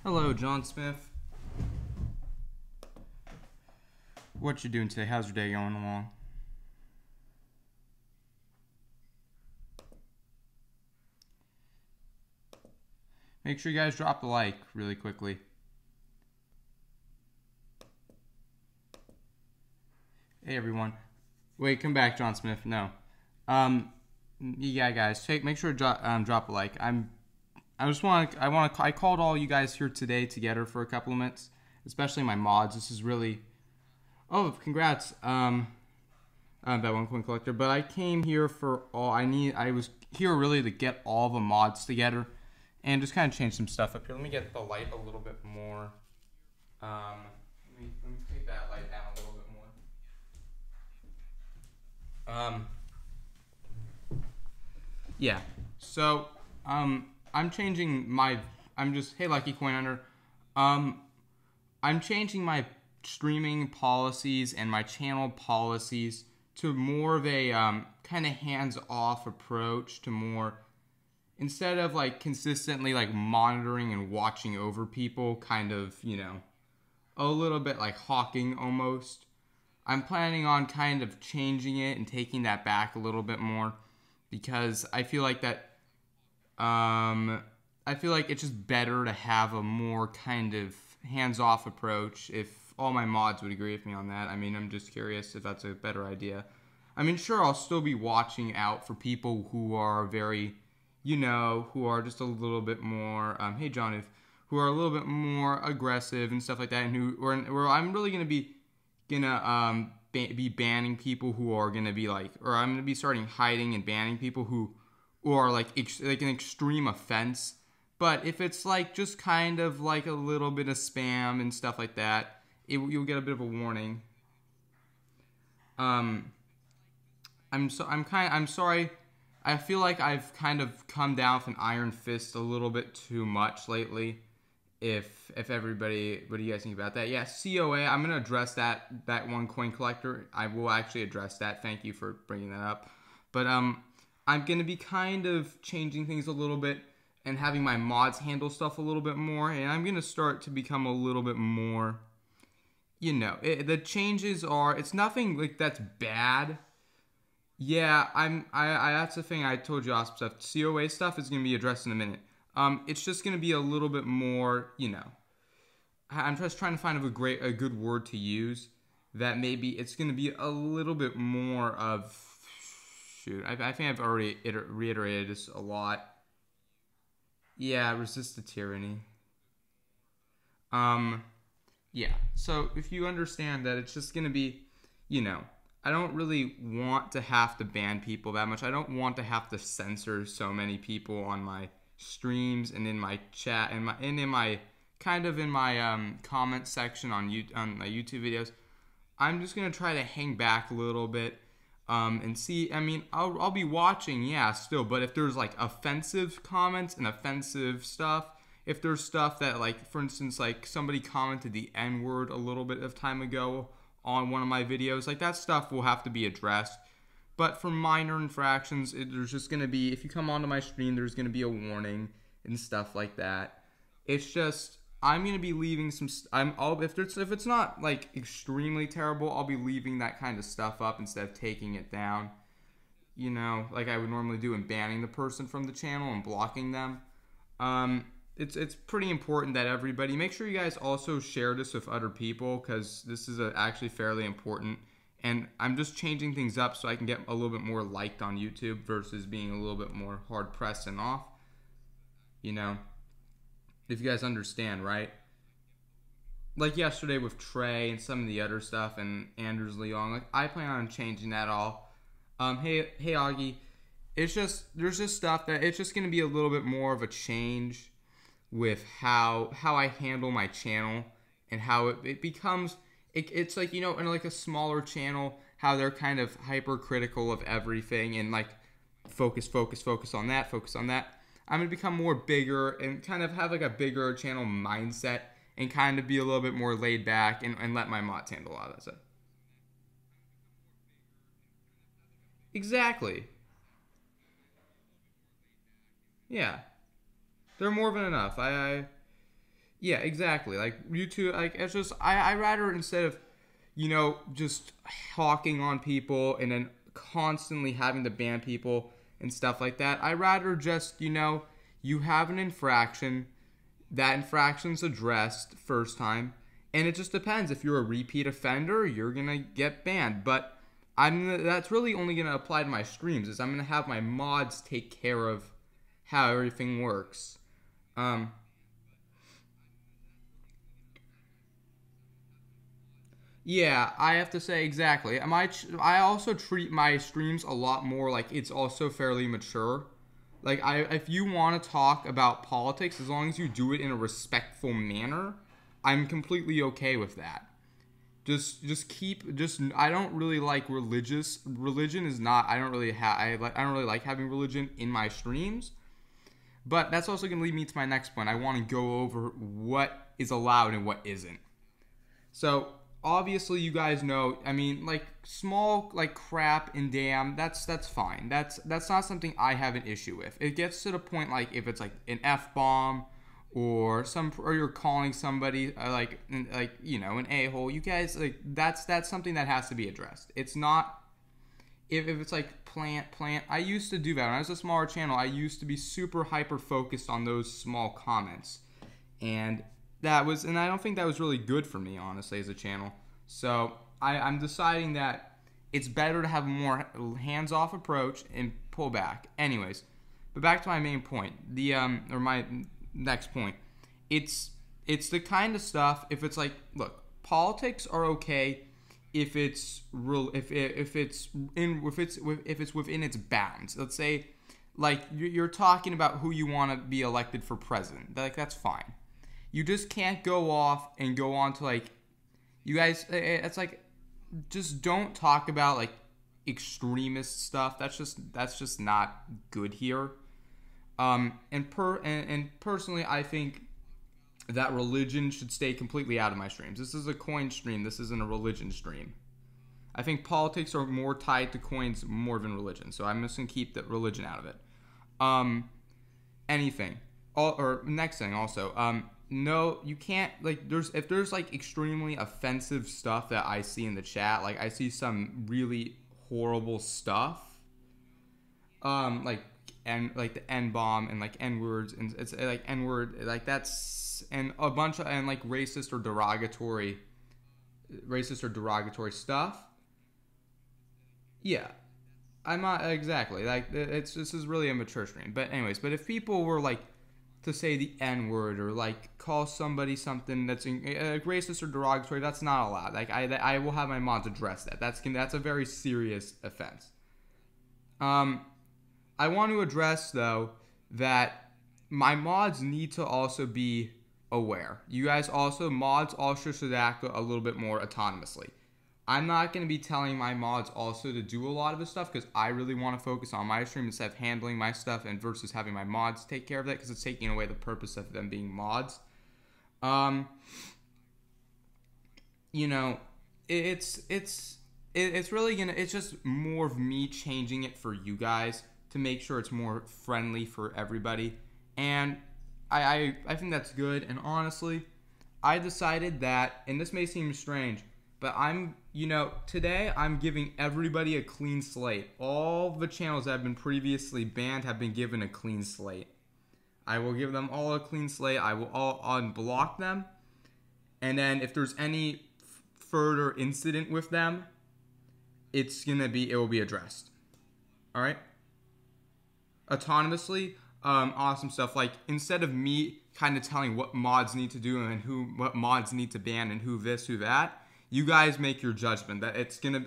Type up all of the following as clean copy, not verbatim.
Hello, John Smith. What you doing today? How's your day going along? Make sure you guys drop a like really quickly. Hey everyone. Wait, come back, John Smith. No. Yeah, guys, make sure to drop a like. I called all you guys here today together for a couple of minutes, especially my mods. This is really. Oh, congrats. That one coin collector. But I came here for all I was here really to get all the mods together and just kind of change some stuff up here. Let me get the light a little bit more. Let me take that light down a little bit more. Yeah. So, I'm changing my. Hey, Lucky Coin Hunter. I'm changing my streaming policies and my channel policies to more of a kind of hands-off approach, to more, instead of like consistently like monitoring and watching over people, kind of, a little bit like hawking almost. I'm planning on kind of changing it and taking that back a little bit more, because I feel like it's just better to have a more kind of hands-off approach. If all my mods would agree with me on that. I mean, I'm just curious if that's a better idea. I mean, sure, I'll still be watching out for people who are very, who are just a little bit more, hey John, who are a little bit more aggressive and stuff like that, and where I'm really gonna be banning people who are gonna be like, or I'm gonna be starting hiding and banning people who are like an extreme offense. But if it's like just kind of like a little bit of spam and stuff like that, you'll get a bit of a warning. I'm sorry. I feel like I've kind of come down with an iron fist a little bit too much lately. If everybody, what do you guys think about that? Yeah, COA. I'm gonna address that one coin collector. I will actually address that. Thank you for bringing that up. But I'm gonna be kind of changing things a little bit and having my mods handle stuff a little bit more, and I'm gonna start to become a little bit more. The changes are. It's nothing like that's bad. Yeah, that's the thing I told you. Awesome stuff. COA stuff is gonna be addressed in a minute. It's just gonna be a little bit more. I'm just trying to find a good word to use. That maybe it's gonna be a little bit more of. Shoot, I think I've already reiterated this a lot. Yeah, resist the tyranny. Yeah. So if you understand that, it's just gonna be, I don't really want to have to ban people that much. I don't want to have to censor so many people on my streams and in my chat and in my comment section on my YouTube videos. I'm just gonna try to hang back a little bit and see. I mean, I'll be watching, yeah, still. But if there's like offensive comments and offensive stuff, if there's stuff that, like, for instance, like somebody commented the N-word a little bit of time ago on one of my videos, like that stuff will have to be addressed. But for minor infractions, there's just gonna be, if you come onto my stream, there's gonna be a warning and stuff like that. It's just, I'm gonna be leaving some. If it's not like extremely terrible, I'll be leaving that kind of stuff up instead of taking it down. Like I would normally do, and banning the person from the channel and blocking them. It's pretty important that everybody make sure you guys also share this with other people, because this is actually fairly important. And I'm just changing things up so I can get a little bit more liked on YouTube versus being a little bit more hard pressed and off. If you guys understand, right? Like yesterday with Trey and some of the other stuff and Anders Leong, like I plan on changing that all. Hey Augie, there's just stuff that it's just gonna be a little bit more of a change with how I handle my channel and how it becomes. It's like, in like a smaller channel, how they're kind of hypercritical of everything and like focus on that, focus on that. I'm going to become more bigger and kind of have like a bigger channel mindset and kind of be a little bit more laid back and let my mods handle a lot of that stuff. Exactly. Yeah. They're more than enough. Yeah, exactly. Like YouTube, like it's just I rather instead of, just hawking on people and then constantly having to ban people and stuff like that. I rather just, you have an infraction, that infraction's addressed first time, and it just depends. If you're a repeat offender, you're gonna get banned. But that's really only gonna apply to my streams. Is I'm gonna have my mods take care of how everything works. Um, Yeah, I have to say exactly. I also treat my streams a lot more like it's also fairly mature. Like if you want to talk about politics, as long as you do it in a respectful manner, I'm completely okay with that. Just I don't really like religion is not I don't really like having religion in my streams. But that's also going to lead me to my next point. I want to go over what is allowed and what isn't. So obviously, you guys know. I mean, like small like crap and damn. That's fine. That's not something I have an issue with. It gets to the point like if it's like an F bomb or you're calling somebody an a hole. You guys like that's something that has to be addressed. It's not if it's like plant. I used to do that when I was a smaller channel. I used to be super hyper focused on those small comments, and and I don't think that was really good for me, honestly, as a channel. So I'm deciding that it's better to have a more hands-off approach and pull back. Anyways, but back to my main point, or my next point. It's the kind of stuff. If it's like, look, politics are okay if it's real, if it's within its bounds. Let's say, like you're talking about who you want to be elected for president. Like that's fine. You just can't go off and go on to like, you guys, it's like, just don't talk about like extremist stuff. That's just not good here. And personally, I think that religion should stay completely out of my streams. This is a coin stream. This isn't a religion stream. I think politics are more tied to coins more than religion. So I'm just gonna keep the religion out of it. Anything. Or next thing also. No, you can't, like, if there's like extremely offensive stuff that I see in the chat, like I see some really horrible stuff, like the N bomb and like N words, and it's like N word, like that's, and a bunch of, and like racist or derogatory stuff. Yeah, I'm not exactly like this is really a mature stream, but anyways, but if people were like to say the N word or like call somebody something that's racist or derogatory, that's not allowed. Like I will have my mods address that. That's a very serious offense. I want to address though that my mods need to also be aware. You guys mods also should act a little bit more autonomously. I'm not going to be telling my mods also to do a lot of this stuff because I really want to focus on my stream instead of handling my stuff and versus having my mods take care of that because it's taking away the purpose of them being mods. It's really gonna, it's just more of me changing it for you guys to make sure it's more friendly for everybody. And I think that's good. And honestly, I decided that, and this may seem strange, but today I'm giving everybody a clean slate. All the channels that have been previously banned have been given a clean slate. I will give them all a clean slate. I will all unblock them. And then if there's any further incident with them, it will be addressed. All right? Autonomously, awesome stuff. Like, instead of me kind of telling what mods need to do and what mods need to ban and who this, who that, you guys make your judgment.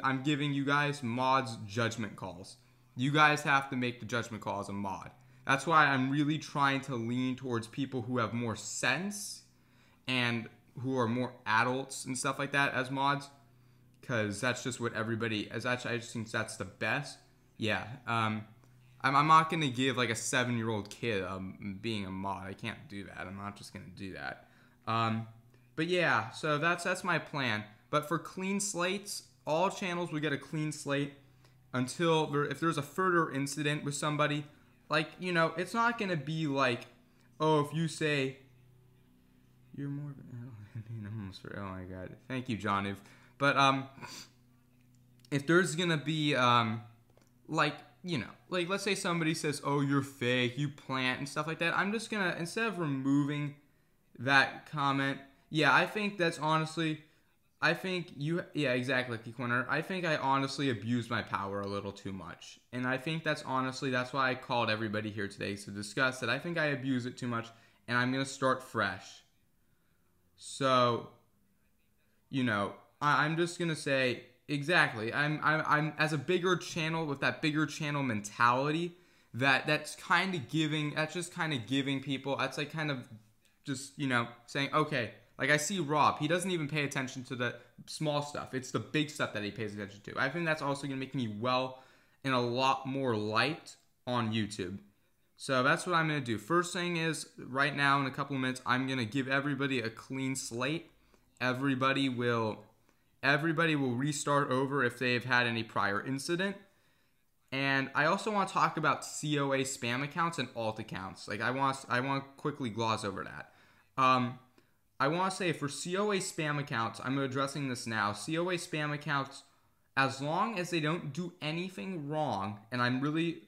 I'm giving you guys mods judgment calls. You guys have to make the judgment call as a mod. That's why I'm really trying to lean towards people who have more sense and who are more adults and stuff like that as mods, because that's just what everybody is. Actually, I just think that's the best. Yeah. I'm not gonna give like a 7-year-old kid being a mod. I can't do that. I'm not just gonna do that. But yeah, so that's my plan. But for clean slates, all channels will get a clean slate until if there's a further incident with somebody, like, it's not going to be like, oh, if you say, You're more of an almost for. Oh my god. Thank you, John. But if there's gonna be like, you know, like let's say somebody says, "Oh, you're fake, you plant," and stuff like that, I'm just gonna, instead of removing that comment, yeah, I think that's honestly, I think you, yeah, exactly, Key Corner. I think I honestly abused my power a little too much, and I think that's honestly, that's why I called everybody here today to discuss that. I think I abused it too much, and I'm gonna start fresh. So, you know, I'm just gonna say exactly. I'm as a bigger channel with that bigger channel mentality. That's kind of giving. That's just kind of giving people. That's like kind of just, you know, saying, okay. Like I see Rob. He doesn't even pay attention to the small stuff. It's the big stuff that he pays attention to. I think that's also gonna make me well and a lot more liked on YouTube. So that's what I'm going to do. First thing is, right now in a couple of minutes, I'm going to give everybody a clean slate. Everybody will restart over if they've had any prior incident. And I also want to talk about COA spam accounts and alt accounts. Like I want to quickly gloss over that. I want to say for COA spam accounts, I'm addressing this now. COA spam accounts, as long as they don't do anything wrong, and I'm really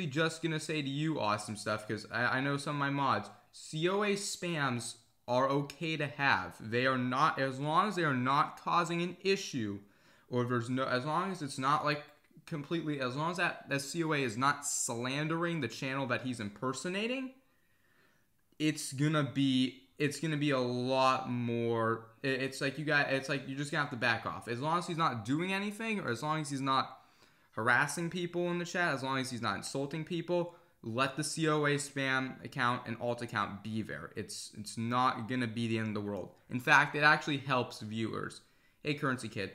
just going to say to you, Awesome Stuff, because I know some of my mods, COA spams are okay to have. They are not, as long as they are not causing an issue, or there's no, as long as it's not like completely, as long as that COA is not slandering the channel that he's impersonating, it's gonna be a lot more, it's like you're just gonna have to back off. As long as he's not doing anything, or as long as he's not harassing people in the chat, as long as he's not insulting people, let the COA spam account and alt account be there. It's not gonna be the end of the world. In fact, it actually helps viewers. Hey, Currency Kid.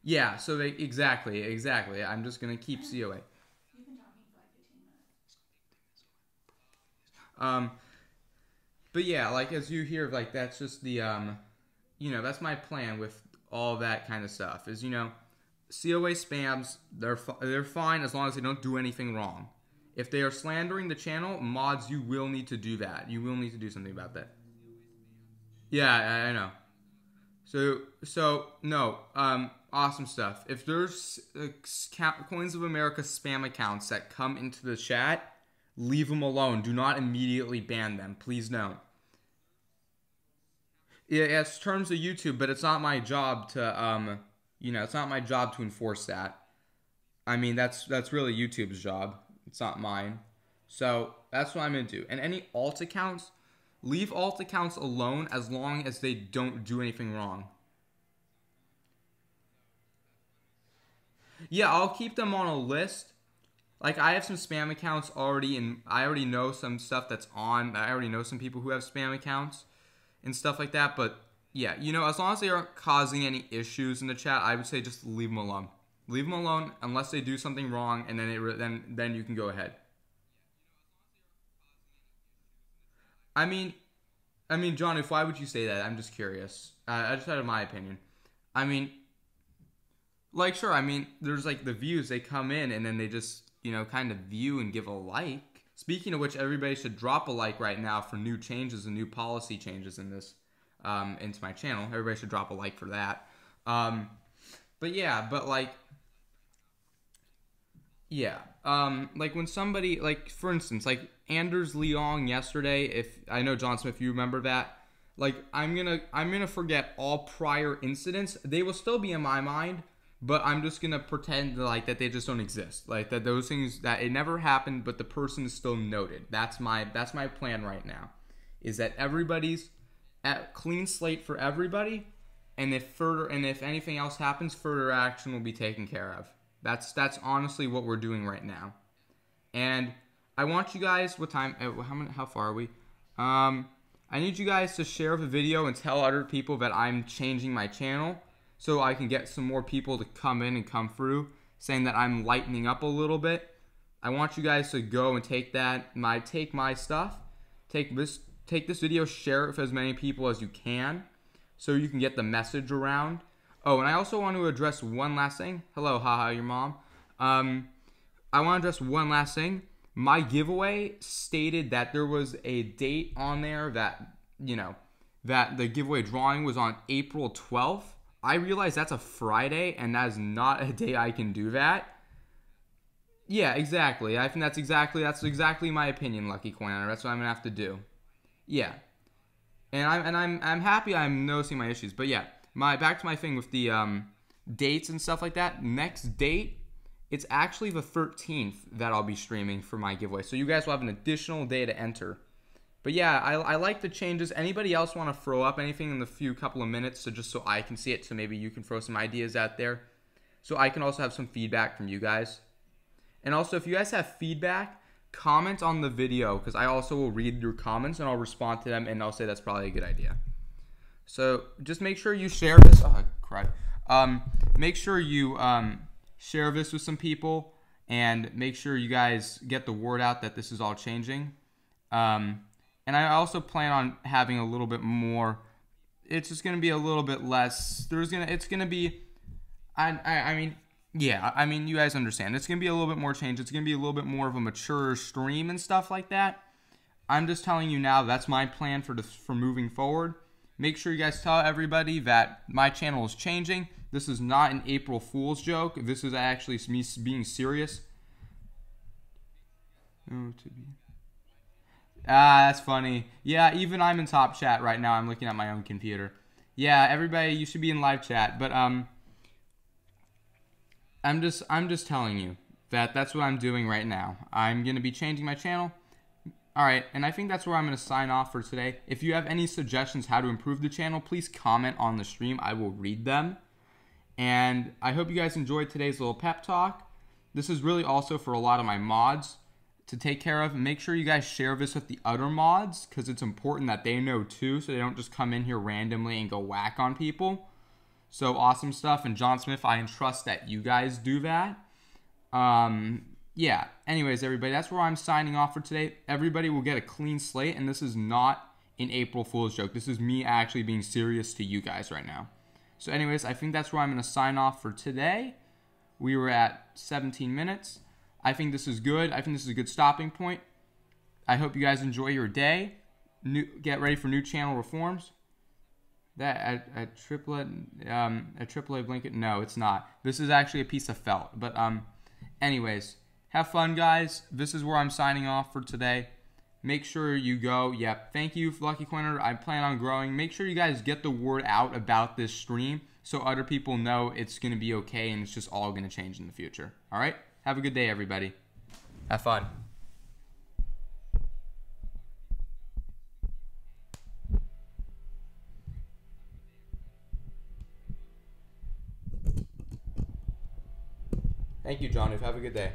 Yeah. So exactly. I'm just gonna keep COA. You've been talking for like 15 minutes. But yeah, like as you hear, like that's just the you know, that's my plan with all that kind of stuff. Is, you know, COA spams, they're fine as long as they don't do anything wrong. If they are slandering the channel, mods, you will need to do that. You will need to do something about that. Yeah, I know. So no, Awesome Stuff. If there's Coins of America spam accounts that come into the chat, leave them alone. Do not immediately ban them. Please don't. Yeah, it's terms of YouTube, but it's not my job to you know, it's not my job to enforce that. I mean, that's really YouTube's job. It's not mine. So that's what I'm gonna do. And any alt accounts, leave alt accounts alone as long as they don't do anything wrong. Yeah, I'll keep them on a list. Like I have some spam accounts already, and I already know some stuff that's on. I already know some people who have spam accounts and stuff like that. But yeah, you know, as long as they aren't causing any issues in the chat, I would say just leave them alone. Leave them alone unless they do something wrong, and then you can go ahead. I mean, John, if why would you say that? I'm just curious. I just had my opinion. I mean, like, sure. I mean, there's like the views, they come in and then they just, you know, kind of view and give a like. Speaking of which, everybody should drop a like right now for new changes and new policy changes in this, into my channel. Everybody should drop a like for that. But yeah, but like, yeah, like when somebody, like for instance, like Anders Leong yesterday, if I know John Smith, you remember that, like I'm gonna forget all prior incidents. They will still be in my mind, but I'm just gonna pretend like that they just don't exist, like that those things, that it never happened, but the person is still noted. That's my plan right now, is that everybody's at clean slate for everybody, and if anything else happens, further action will be taken care of. That's honestly what we're doing right now. And I want you guys, what time, how far are we? I need you guys to share the video and tell other people that I'm changing my channel, so I can get some more people to come in and come through, saying that I'm lightening up a little bit. I want you guys to go and take my stuff, take this video, share it with as many people as you can, so you can get the message around. Oh, and I also want to address one last thing. Hello, haha, your mom. I want to address one last thing. my giveaway stated that there was a date on there that, you know, that the giveaway drawing was on April 12th. I realize that's a Friday, and that is not a day I can do that. Yeah, exactly. I think that's exactly my opinion, Lucky Coin Hunter. That's what I'm gonna have to do. Yeah, and I'm happy I'm noticing my issues. But yeah, back to my thing with the dates and stuff like that. Next date, it's actually the 13th that I'll be streaming for my giveaway. So you guys will have an additional day to enter. But yeah, I like the changes. Anybody else want to throw up anything in the couple of minutes, so I can see it, so maybe you can throw some ideas out there, so I can also have some feedback from you guys. And also, if you guys have feedback, comment on the video, because I also will read your comments and I'll respond to them, and I'll say that's probably a good idea. So just make sure you share this. Oh, crud. Make sure you share this with some people, and make sure you guys get the word out that this is all changing. And I also plan on having a little bit more. It's just gonna be a little bit less. It's gonna be. I mean, yeah. I mean, you guys understand. It's gonna be a little bit more change. It's gonna be a little bit more of a mature stream and stuff like that. I'm just telling you now. That's my plan for moving forward. Make sure you guys tell everybody that my channel is changing. This is not an April Fool's joke. This is actually me being serious. Oh, to be. That's funny. Yeah, even I'm in top chat right now. I'm looking at my own computer. Yeah, everybody, you should be in live chat. But I'm just telling you that that's what I'm doing right now. I'm gonna be changing my channel. All right, and I think that's where I'm gonna sign off for today. If you have any suggestions how to improve the channel, please comment on the stream. I will read them. And I hope you guys enjoyed today's little pep talk. This is really also for a lot of my mods to take care of. Make sure you guys share this with the other mods, because it's important that they know too, so they don't just come in here randomly and go whack on people. So awesome stuff. And John Smith, I entrust that you guys do that. Yeah, anyways, everybody, that's where I'm signing off for today. Everybody will get a clean slate, and this is not an April Fool's joke. This is me actually being serious to you guys right now. So anyways, I think that's where I'm going to sign off for today. We were at 17 minutes. I think this is good. I think this is a good stopping point. I hope you guys enjoy your day. Get ready for new channel reforms. That a AAA blanket? No, it's not. This is actually a piece of felt. But anyways, have fun, guys. This is where I'm signing off for today. Make sure you go. Yep. Thank you, Lucky Coin Hunter. I plan on growing. Make sure you guys get the word out about this stream, so other people know it's going to be okay and it's just all going to change in the future. All right? Have a good day, everybody. Have fun. Thank you, John. Have a good day.